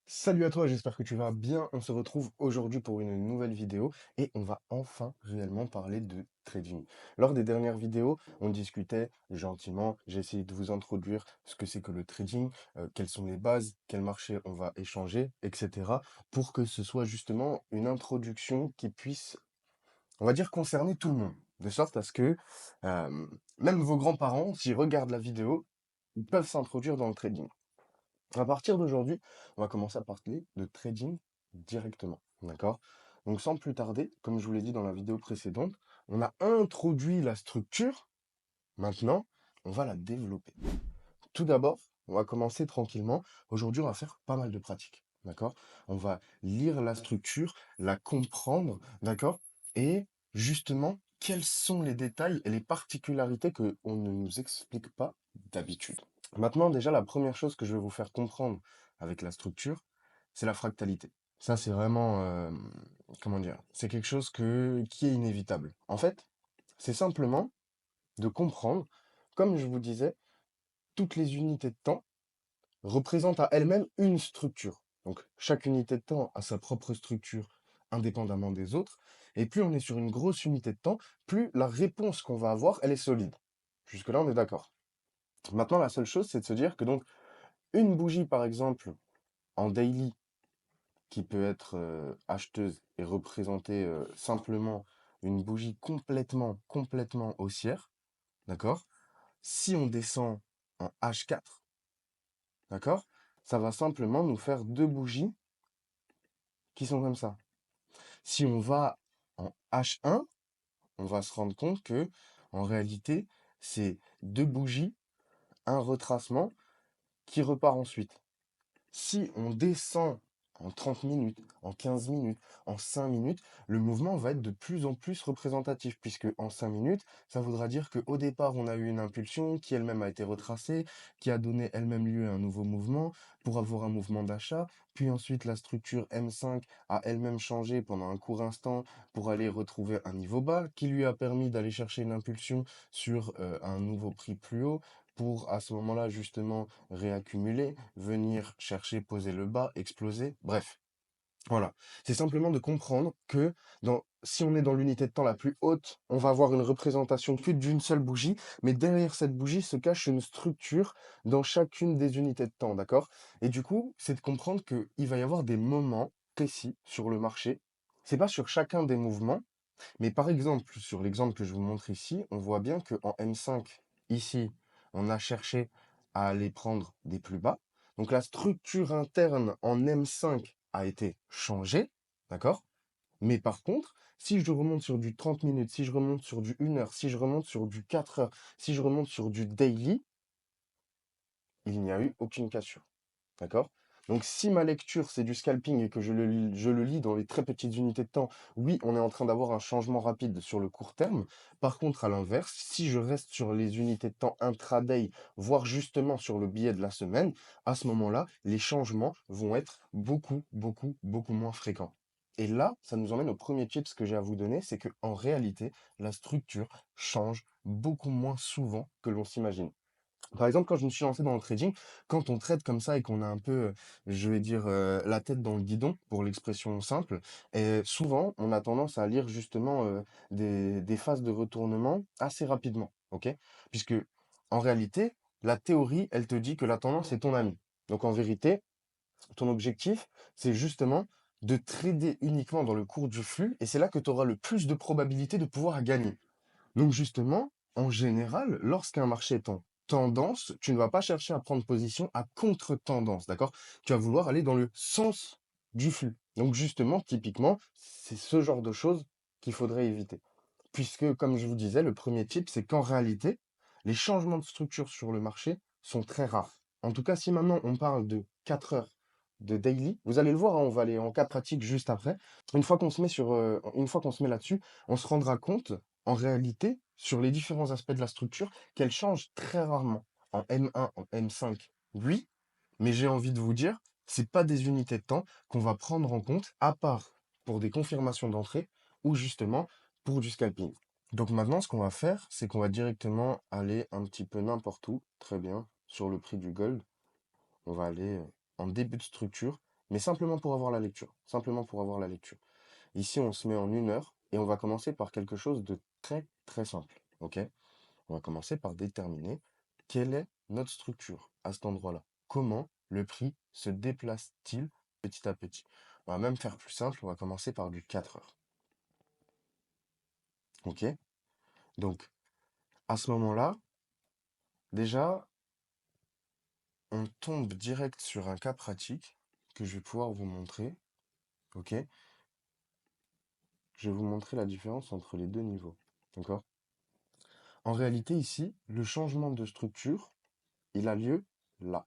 Salut à toi, j'espère que tu vas bien. On se retrouve aujourd'hui pour une nouvelle vidéo et on va enfin réellement parler de trading. Lors des dernières vidéos, on discutait gentiment, j'ai essayé de vous introduire ce que c'est que le trading, quelles sont les bases, quel marché on va échanger, etc. pour que ce soit justement une introduction qui puisse, on va dire, concerner tout le monde. De sorte à ce que euh, même vos grands-parents, s'ils regardent la vidéo, ils peuvent s'introduire dans le trading. À partir d'aujourd'hui, on va commencer à parler de trading directement. D'accord? Donc sans plus tarder, comme je vous l'ai dit dans la vidéo précédente, on a introduit la structure. Maintenant, on va la développer. Tout d'abord, on va commencer tranquillement. Aujourd'hui, on va faire pas mal de pratiques. D'accord? On va lire la structure, la comprendre, d'accord? Et justement, quels sont les détails et les particularités que on ne nous explique pas d'habitude. Maintenant, déjà, la première chose que je vais vous faire comprendre avec la structure, c'est la fractalité. Ça, c'est vraiment, comment dire, c'est quelque chose qui est inévitable. En fait, c'est simplement de comprendre, comme je vous disais, toutes les unités de temps représentent à elles-mêmes une structure. Donc, chaque unité de temps a sa propre structure indépendamment des autres. Et plus on est sur une grosse unité de temps, plus la réponse qu'on va avoir, elle est solide. Jusque-là, on est d'accord. Maintenant, la seule chose, c'est de se dire que donc, une bougie, par exemple, en daily, qui peut être acheteuse et représenter simplement une bougie complètement haussière, d'accord? Si on descend en H4, d'accord? Ça va simplement nous faire deux bougies qui sont comme ça. Si on va en H1, on va se rendre compte que, en réalité, c'est deux bougies, un retracement qui repart ensuite. Si on descend en 30 minutes, en 15 minutes, en 5 minutes, le mouvement va être de plus en plus représentatif, puisque en 5 minutes, ça voudra dire qu'au départ, on a eu une impulsion qui elle-même a été retracée, qui a donné elle-même lieu à un nouveau mouvement pour avoir un mouvement d'achat, puis ensuite la structure M5 a elle-même changé pendant un court instant pour aller retrouver un niveau bas, qui lui a permis d'aller chercher une impulsion sur un nouveau prix plus haut, pour à ce moment-là justement réaccumuler, venir chercher, poser le bas, exploser, bref. Voilà. C'est simplement de comprendre que si on est dans l'unité de temps la plus haute, on va avoir une représentation que d'une seule bougie, mais derrière cette bougie se cache une structure dans chacune des unités de temps, d'accord? Et du coup, c'est de comprendre qu'il va y avoir des moments précis sur le marché. C'est pas sur chacun des mouvements, mais par exemple, sur l'exemple que je vous montre ici, on voit bien qu'en M5, ici, on a cherché à aller prendre des plus bas. Donc la structure interne en M5 a été changée, d'accord? Mais par contre, si je remonte sur du 30 minutes, si je remonte sur du 1 heure, si je remonte sur du 4 heures, si je remonte sur du daily, il n'y a eu aucune cassure. D'accord? Donc si ma lecture c'est du scalping et que je le lis dans les très petites unités de temps, oui, on est en train d'avoir un changement rapide sur le court terme. Par contre, à l'inverse, si je reste sur les unités de temps intraday, voire justement sur le billet de la semaine, à ce moment-là, les changements vont être beaucoup moins fréquents. Et là, ça nous emmène au premier tips que j'ai à vous donner, c'est que en réalité, la structure change beaucoup moins souvent que l'on s'imagine. Par exemple, quand je me suis lancé dans le trading, quand on trade comme ça et qu'on a un peu, je vais dire, la tête dans le guidon, pour l'expression simple, et souvent, on a tendance à lire justement des phases de retournement assez rapidement, ok? Puisque, en réalité, la théorie, elle te dit que la tendance est ton ami. Donc, en vérité, ton objectif, c'est justement de trader uniquement dans le cours du flux, et c'est là que tu auras le plus de probabilité de pouvoir gagner. Donc justement, en général, lorsqu'un marché est en tendance, tu ne vas pas chercher à prendre position à contre-tendance, d'accord? Tu vas vouloir aller dans le sens du flux. Donc justement, typiquement, c'est ce genre de choses qu'il faudrait éviter. Puisque, comme je vous disais, le premier type, c'est qu'en réalité, les changements de structure sur le marché sont très rares. En tout cas, si maintenant on parle de 4 heures de daily, vous allez le voir, hein, on va aller en cas pratique juste après. Une fois qu'on se met là-dessus, on se rendra compte, en réalité, sur les différents aspects de la structure, qu'elle change très rarement. En M1, en M5, oui, mais j'ai envie de vous dire, c'est pas des unités de temps qu'on va prendre en compte, à part pour des confirmations d'entrée ou justement pour du scalping. Donc maintenant, ce qu'on va faire, c'est qu'on va directement aller un petit peu n'importe où, très bien, sur le prix du gold. On va aller en début de structure mais simplement pour avoir la lecture. Simplement pour avoir la lecture. Ici, on se met en 1 heure et on va commencer par quelque chose de très, très simple. OK? On va commencer par déterminer quelle est notre structure à cet endroit-là. Comment le prix se déplace-t-il petit à petit? On va même faire plus simple, on va commencer par du 4 heures. OK? Donc, à ce moment-là, déjà, on tombe direct sur un cas pratique que je vais pouvoir vous montrer. OK? Je vais vous montrer la différence entre les deux niveaux. D'accord? En réalité, ici, le changement de structure, il a lieu là.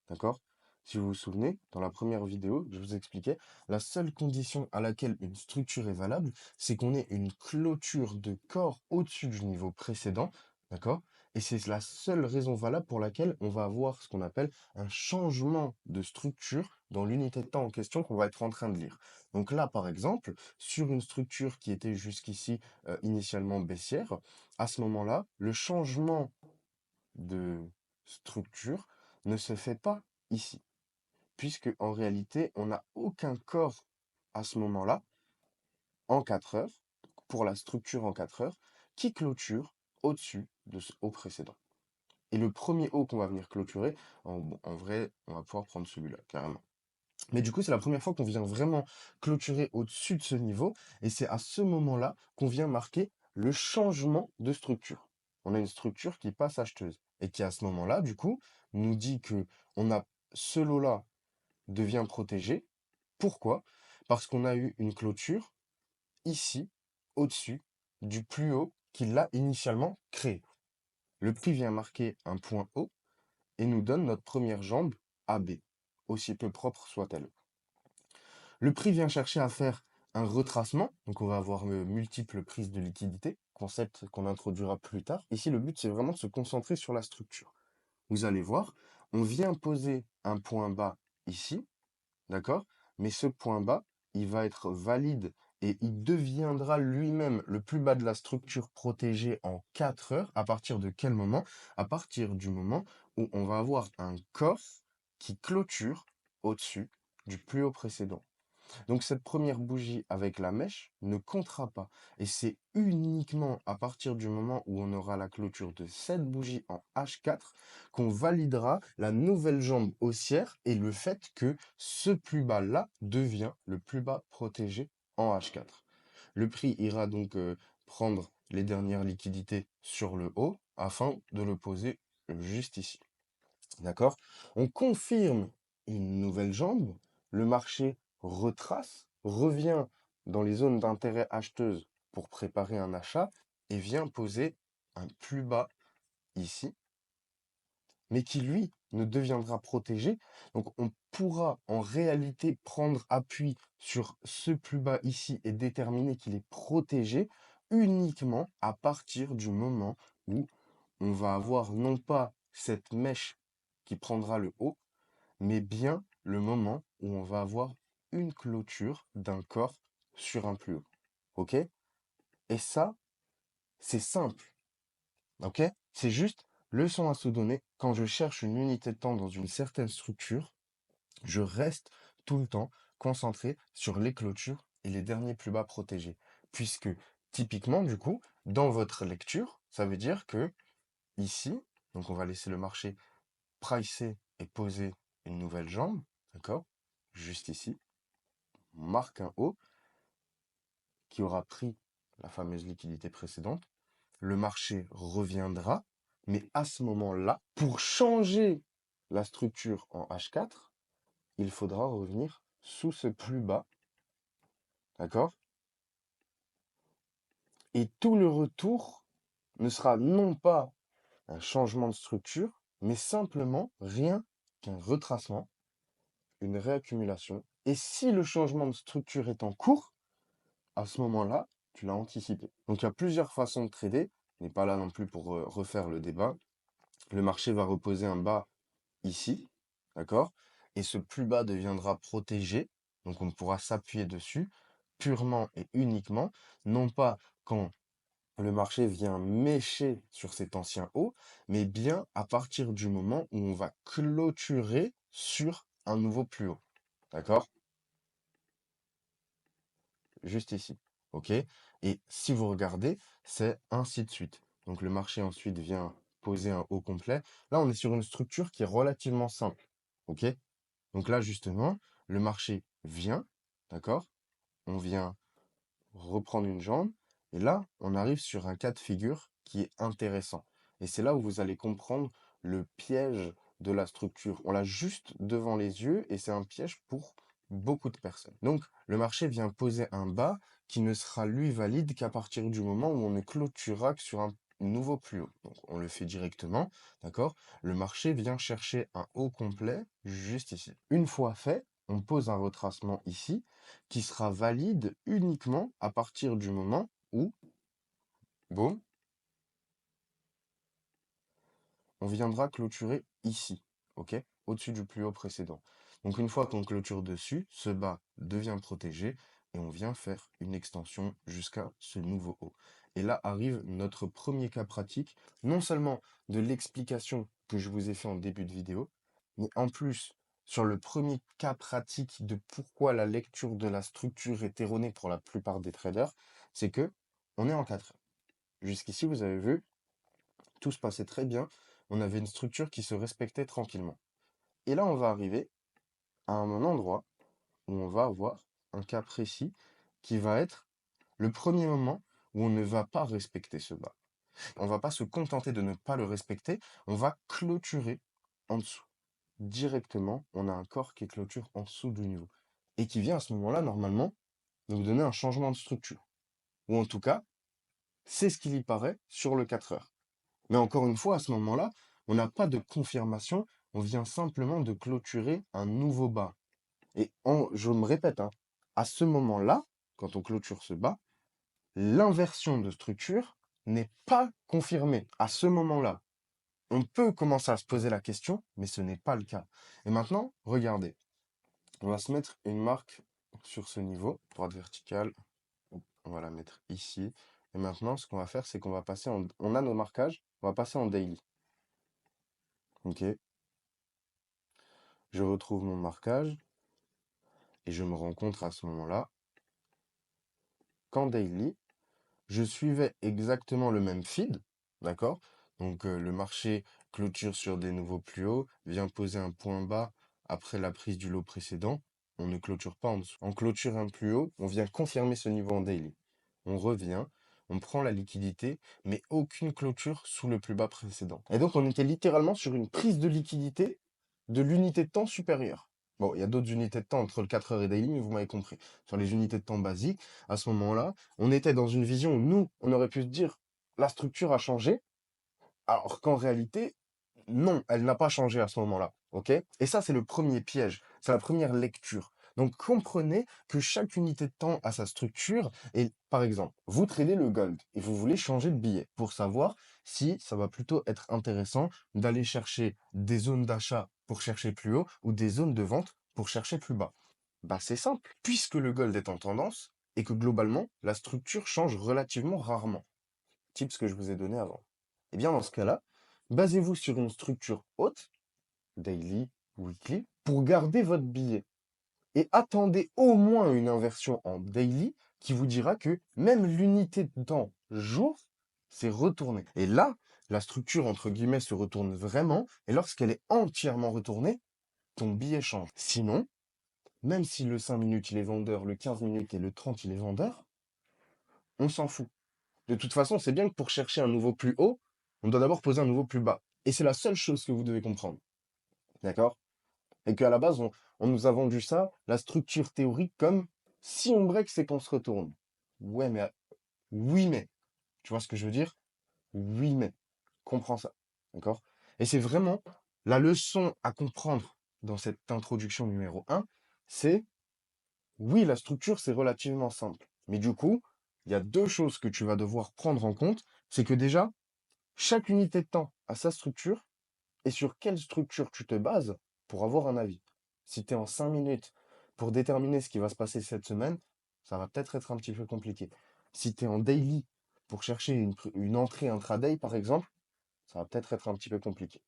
D'accord? Si vous vous souvenez, dans la première vidéo, je vous expliquais, la seule condition à laquelle une structure est valable, c'est qu'on ait une clôture de corps au-dessus du niveau précédent. D'accord? Et c'est la seule raison valable pour laquelle on va avoir ce qu'on appelle un changement de structure dans l'unité de temps en question qu'on va être en train de lire. Donc là, par exemple, sur une structure qui était jusqu'ici initialement baissière, à ce moment-là, le changement de structure ne se fait pas ici, puisque en réalité, on n'a aucun corps à ce moment-là, en 4 heures, pour la structure en 4 heures, qui clôture au-dessus de ce haut précédent. Et le premier haut qu'on va venir clôturer, en vrai, on va pouvoir prendre celui-là, carrément. Mais du coup, c'est la première fois qu'on vient vraiment clôturer au-dessus de ce niveau, et c'est à ce moment-là qu'on vient marquer le changement de structure. On a une structure qui passe acheteuse, et qui à ce moment-là, du coup, nous dit que ce lot-là devient protégé. Pourquoi? Parce qu'on a eu une clôture ici, au-dessus, du plus haut qu'il l'a initialement créé. Le prix vient marquer un point haut et nous donne notre première jambe AB, aussi peu propre soit-elle. Le prix vient chercher à faire un retracement, donc on va avoir multiples prises de liquidité, concept qu'on introduira plus tard. Ici, le but, c'est vraiment de se concentrer sur la structure. Vous allez voir, on vient poser un point bas ici, d'accord? Mais ce point bas, il va être valide et il deviendra lui-même le plus bas de la structure protégée en 4 heures. À partir de quel moment? À partir du moment où on va avoir un corps qui clôture au-dessus du plus haut précédent. Donc cette première bougie avec la mèche ne comptera pas. Et c'est uniquement à partir du moment où on aura la clôture de cette bougie en H4 qu'on validera la nouvelle jambe haussière et le fait que ce plus bas là devient le plus bas protégé en H4. Le prix ira donc prendre les dernières liquidités sur le haut afin de le poser juste ici. D'accord? On confirme une nouvelle jambe, le marché retrace, revient dans les zones d'intérêt acheteuse pour préparer un achat et vient poser un plus bas ici, mais qui lui ne deviendra protégé. Donc on pourra en réalité prendre appui sur ce plus bas ici et déterminer qu'il est protégé uniquement à partir du moment où on va avoir non pas cette mèche qui prendra le haut, mais bien le moment où on va avoir une clôture d'un corps sur un plus haut. OK? Et ça, c'est simple. OK? C'est juste leçon à se donner. Quand je cherche une unité de temps dans une certaine structure, je reste tout le temps concentré sur les clôtures et les derniers plus bas protégés. Puisque, typiquement, du coup, dans votre lecture, ça veut dire que ici, donc on va laisser le marché pricer et poser une nouvelle jambe, d'accord? Juste ici, on marque un haut qui aura pris la fameuse liquidité précédente. Le marché reviendra, mais à ce moment-là, pour changer la structure en H4, il faudra revenir sous ce plus bas, d'accord? Et tout le retour ne sera non pas un changement de structure, mais simplement rien qu'un retracement, une réaccumulation. Et si le changement de structure est en cours, à ce moment-là, tu l'as anticipé. Donc il y a plusieurs façons de trader. On n'est pas là non plus pour refaire le débat. Le marché va reposer un bas ici, d'accord? Et ce plus bas deviendra protégé. Donc on pourra s'appuyer dessus purement et uniquement, non pas quand le marché vient mécher sur cet ancien haut, mais bien à partir du moment où on va clôturer sur un nouveau plus haut. d'accord? Juste ici, ok? Et si vous regardez, c'est ainsi de suite. Donc le marché ensuite vient poser un haut complet. Là, on est sur une structure qui est relativement simple, ok? Donc là, justement, le marché vient, d'accord? On vient reprendre une jambe. Et là, on arrive sur un cas de figure qui est intéressant. Et c'est là où vous allez comprendre le piège de la structure. On l'a juste devant les yeux et c'est un piège pour beaucoup de personnes. Donc, le marché vient poser un bas qui ne sera lui valide qu'à partir du moment où on ne clôturera que sur un nouveau plus haut. Donc, on le fait directement, d'accord? Le marché vient chercher un haut complet juste ici. Une fois fait, on pose un retracement ici qui sera valide uniquement à partir du moment où, boum, on viendra clôturer ici, ok? Au-dessus du plus haut précédent. Donc une fois qu'on clôture dessus, ce bas devient protégé et on vient faire une extension jusqu'à ce nouveau haut. Et là arrive notre premier cas pratique, non seulement de l'explication que je vous ai fait en début de vidéo, mais en plus sur le premier cas pratique de pourquoi la lecture de la structure est erronée pour la plupart des traders, c'est que on est en 4 heures. Jusqu'ici, vous avez vu, tout se passait très bien. On avait une structure qui se respectait tranquillement. Et là, on va arriver à un endroit où on va avoir un cas précis qui va être le premier moment où on ne va pas respecter ce bas. On va pas se contenter de ne pas le respecter, on va clôturer en dessous. Directement, on a un corps qui clôture en dessous du niveau. Et qui vient à ce moment-là, normalement, nous donner un changement de structure. Ou en tout cas, c'est ce qu'il y paraît sur le 4 heures. Mais encore une fois, à ce moment-là, on n'a pas de confirmation, on vient simplement de clôturer un nouveau bas. Et je me répète, hein, à ce moment-là, quand on clôture ce bas, l'inversion de structure n'est pas confirmée. À ce moment-là, on peut commencer à se poser la question, mais ce n'est pas le cas. Et maintenant, regardez, on va se mettre une marque sur ce niveau, droite verticale, on va la mettre ici. Et maintenant, ce qu'on va faire, c'est qu'on va passer en... On a nos marquages, on va passer en daily. Ok, je retrouve mon marquage et je me rends compte à ce moment-là qu'en daily, je suivais exactement le même feed, d'accord? Donc le marché clôture sur des nouveaux plus hauts, vient poser un point bas après la prise du lot précédent. On ne clôture pas en dessous. On clôture un plus haut, on vient confirmer ce niveau en daily. On revient, on prend la liquidité, mais aucune clôture sous le plus bas précédent. Et donc on était littéralement sur une prise de liquidité de l'unité de temps supérieure. Bon, il y a d'autres unités de temps entre le 4 heures et daily, mais vous m'avez compris. Sur les unités de temps basiques, à ce moment-là, on était dans une vision où nous, on aurait pu se dire, la structure a changé, alors qu'en réalité, non, elle n'a pas changé à ce moment-là. OK? Et ça, c'est le premier piège. C'est la première lecture. Donc, comprenez que chaque unité de temps a sa structure. Et par exemple, vous tradez le gold et vous voulez changer de billet pour savoir si ça va plutôt être intéressant d'aller chercher des zones d'achat pour chercher plus haut ou des zones de vente pour chercher plus bas. Bah, c'est simple. Puisque le gold est en tendance et que globalement, la structure change relativement rarement. Type ce que je vous ai donné avant. Eh bien, dans ce cas-là, basez-vous sur une structure haute, daily, weekly, pour garder votre billet. Et attendez au moins une inversion en daily qui vous dira que même l'unité de temps jour s'est retournée. Et là, la structure, entre guillemets, se retourne vraiment. Et lorsqu'elle est entièrement retournée, ton billet change. Sinon, même si le 5 minutes il est vendeur, le 15 minutes et le 30 il est vendeur, on s'en fout. De toute façon, c'est bien que pour chercher un nouveau plus haut, on doit d'abord poser un nouveau plus bas. Et c'est la seule chose que vous devez comprendre. D'accord? Et qu'à la base, on nous a vendu ça, la structure théorique, comme si on break, c'est qu'on se retourne. Ouais, mais oui, mais. Tu vois ce que je veux dire? Oui, mais. Comprends ça. D'accord? Et c'est vraiment la leçon à comprendre dans cette introduction numéro un, c'est oui, la structure, c'est relativement simple. Mais du coup, il y a deux choses que tu vas devoir prendre en compte. C'est que déjà, chaque unité de temps a sa structure et sur quelle structure tu te bases pour avoir un avis. Si tu es en 5 minutes pour déterminer ce qui va se passer cette semaine, ça va peut-être être un petit peu compliqué. Si tu es en daily pour chercher une entrée intraday, par exemple, ça va peut-être être un petit peu compliqué.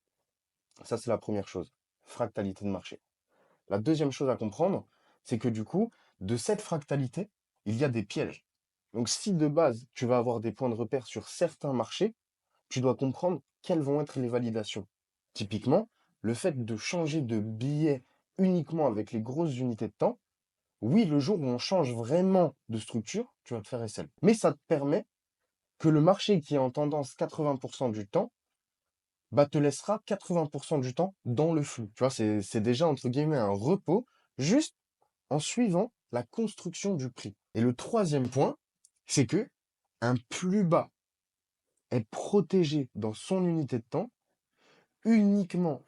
Ça, c'est la première chose. Fractalité de marché. La deuxième chose à comprendre, c'est que du coup, de cette fractalité, il y a des pièges. Donc si de base, tu vas avoir des points de repère sur certains marchés, tu dois comprendre quelles vont être les validations. Typiquement, le fait de changer de billet uniquement avec les grosses unités de temps, oui, le jour où on change vraiment de structure, tu vas te faire SL. Mais ça te permet que le marché qui est en tendance 80% du temps, bah, te laissera 80% du temps dans le flou. Tu vois, c'est déjà entre guillemets un repos, juste en suivant la construction du prix. Et le troisième point, c'est que un plus bas est protégé dans son unité de temps uniquement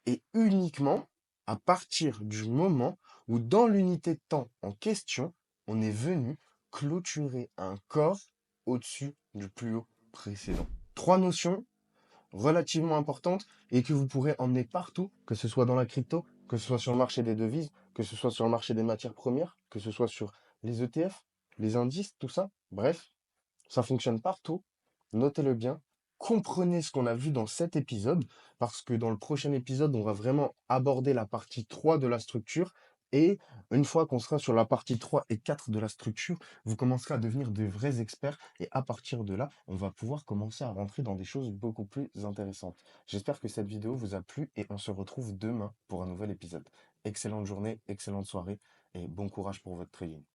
et uniquement à partir du moment où dans l'unité de temps en question, on est venu clôturer un corps au-dessus du plus haut précédent. Trois notions relativement importantes et que vous pourrez emmener partout, que ce soit dans la crypto, que ce soit sur le marché des devises, que ce soit sur le marché des matières premières, que ce soit sur les ETF, les indices, tout ça. Bref, ça fonctionne partout. Notez-le bien. Comprenez ce qu'on a vu dans cet épisode, parce que dans le prochain épisode, on va vraiment aborder la partie 3 de la structure. Et une fois qu'on sera sur la partie 3 et 4 de la structure, vous commencerez à devenir de vrais experts. Et à partir de là, on va pouvoir commencer à rentrer dans des choses beaucoup plus intéressantes. J'espère que cette vidéo vous a plu et on se retrouve demain pour un nouvel épisode. Excellente journée, excellente soirée et bon courage pour votre trading.